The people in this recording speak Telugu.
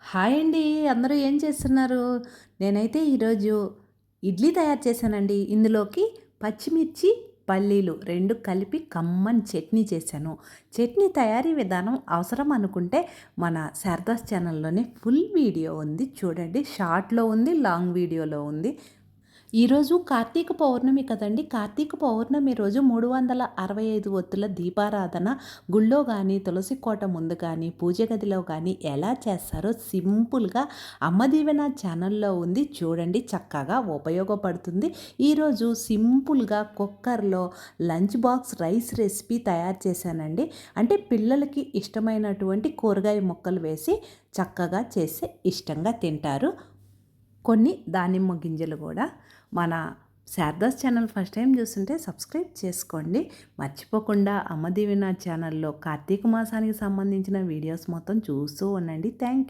హాయ్ అండి. అందరూ ఏం చేస్తున్నారు? నేనైతే ఈరోజు ఇడ్లీ తయారు చేశానండి. ఇందులోకి పచ్చిమిర్చి, పల్లీలు 2 కలిపి కమ్మని చట్నీ చేశాను. చట్నీ తయారీ విధానం అవసరం అనుకుంటే మన శారదాస్ ఛానల్‌లోనే ఫుల్ వీడియో ఉంది చూడండి. షార్ట్‌లో ఉంది, లాంగ్ వీడియోలో ఉంది. ఈరోజు కార్తీక పౌర్ణమి కదండి. కార్తీక పౌర్ణమి రోజు 365 ఒత్తుల దీపారాధన గుళ్ళో కానీ, తులసి కోట ముందు కానీ, పూజ గదిలో కానీ ఎలా చేస్తారో సింపుల్గా అమ్మ దీవెన ఛానల్లో ఉంది చూడండి. చక్కగా ఉపయోగపడుతుంది. ఈరోజు సింపుల్గా కుక్కర్లో లంచ్ బాక్స్ రైస్ రెసిపీ తయారు చేశానండి. అంటే పిల్లలకి ఇష్టమైనటువంటి కూరగాయ ముక్కలు వేసి చక్కగా చేస్తే ఇష్టంగా తింటారు. కొన్ని దానిమ్మ గింజలు కూడా మన శారదాస్ ఛానల్ ఫస్ట్ టైం చూస్తుంటే సబ్స్క్రైబ్ చేసుకోండి. మర్చిపోకుండా అమ్మ దీవెన ఛానల్లో కార్తీక మాసానికి సంబంధించిన వీడియోస్ మొత్తం చూస్తూ ఉండండి. Thank you.